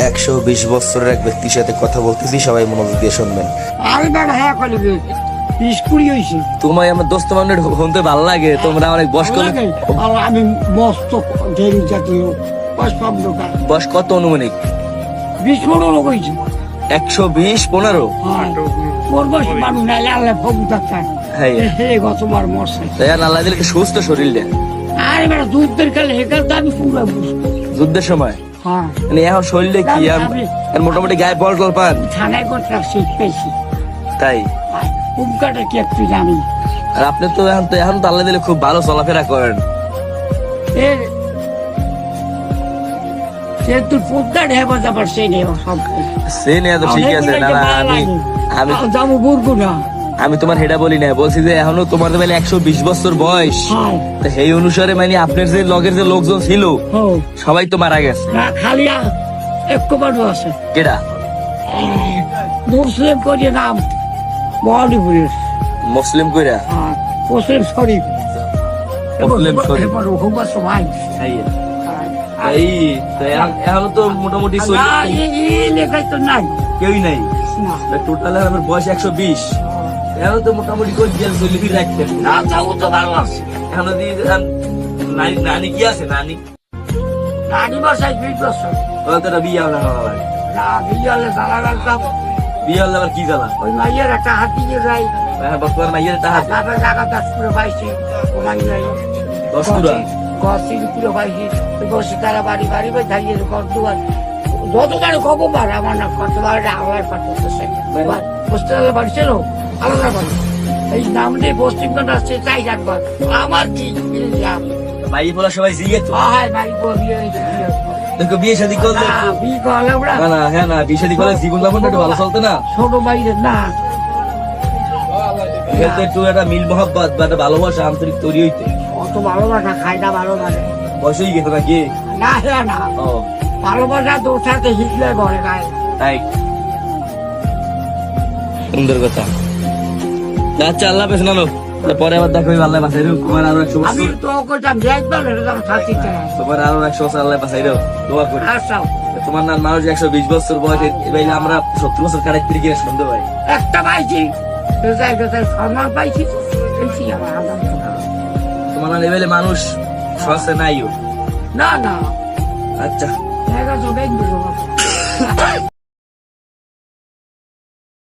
120 বছরের এক ব্যক্তির সাথে কথা বলতেছি, সবাই মনোযোগ দিয়ে শুনবেন। আমি বেটা হ্যাঁ কলি স্কুলই হয়েছে তোমায় আমার দোস্ত মানুষ শুনতে ভালো লাগে, তোমরা অনেক বয়স করলে। আর আমি মস্ত ঢেরি জাতীয় সব দোকান বয়স কত অনুমানিক? 20-15 লোক হয়েছে। 120-15? ওর বয়স মানুষ নাইলে আল্লাহ ফবু থাকতাম। হ্যাঁ গতবার মরছে। তাই আল্লাহ দিলে সুস্থ শরীরটা। আরে বেটা যুদ্ধের কালে এখানে তো আমি পুরো বুঝতো। যুদ্ধের সময় হ্যাঁ মানে এখন শরীরে কি আর মোটামুটি গায়ে বল টল পান? থানায় করতে শীত পেয়েছি। তাই উপকারটা কি একটু জানি। আর আপনি তো এখন তো আল্লাহ দিলে খুব ভালো চলাফেরা করেন। এর তোর পোদ্দা ঢেবা যাবার সেই নেই সব সে নিয়ে তো ঠিক আছে। না না আমি যাবো বুরবো না। আমি তোমার হেডা বলি না, বলছি যে এখনো তোমার তো 120 বছর বয়স, তো সেই অনুসারে মানে আপনার যে লগের যে লোকজন ছিল সবাই তো মারা গেছে। না খালি একটু মানুষ আছে। কেডা? মুসলিম করে নাম মহালিপুরের মুসলিম কইরা? মুসলিম শরীফ। মুসলিম শরীফ সবাই এই এখনো তো মোটামুটি লেখাই তো নাই, কেউই নাই। টোটাল আমার বয়স 120, এখন তো মোটামুটি করে চলে ফিরে রাখতেন। না যাবো তো ভালো আছে। এখন নানি কি আছে? নানি নানি বাসায় 20 বছর। ওরা বিয়ে হলো না? না বিয়ে হলে জ্বালা রাখতাম। বিয়ে হলে আবার কি জ্বালা? ওই মাইয়ের একটা হাতি নিয়ে যাই। বর্তমান মাইয়ের তাহার তারপরে জায়গা 10 পুরো পাইছি। ও মাইয়াই 10 পুরা গছির পুরো পাইছি। বসে তারা বাড়ি বাড়ি বাড়ি দাঁড়িয়ে ঘর দুয়ার যত গাড়ি খবর আমার না করতে পারে আল্লাহ পাঠাচ্ছে। বসতে বাড়ি ছিল আল্লাহ বাড়ি এই নাম দিয়ে পশ্চিমবঙ্গ আসছে তাই রাখবার আমার কি ভাই বলা সবাই জিগে তো। হ্যাঁ ভাই বিয়ে দেখো বিয়ে শাদী করলে বিয়ে করলে না না হ্যাঁ না বিয়ে শাদী করলে জীবন যাপনটা একটু ভালো চলতে না? ছোট ভাইদের না এতে একটু একটা মিল মহব্বত বা একটা ভালোবাসা আন্তরিক তৈরি হইতে। অত ভালোবাসা খাইটা ভালো লাগে বয়স হয়ে গেছে নাকি? না হ্যাঁ না ও ভালোবাসা তোর সাথে হিটলে ঘরে গায়ে। তাই সুন্দর কথা। আচ্ছা আল্লাহ হাফেজ নানো, পরে আবার দেখা হইবে। আল্লাহ বাঁচাই রাখুক। তোমার আরো 100 আমি বছর, তো কইতাম দেখবার এরকম সাথী চাই। তোমার আরো 100 বছর আল্লাহ বাঁচাই রাখুক, দোয়া করি। আচ্ছা তোমার না মানুষ 120 বছর বয়সে এবার আমরা 70 বছর কাটাইতে গিয়ে শুনতে পাই। একটা পাইছি সম্মান পাইছি আমার আদান। তোমার না লেভেলে মানুষ সহজে নাইও। না না আচ্ছা দেখা তো দেখবো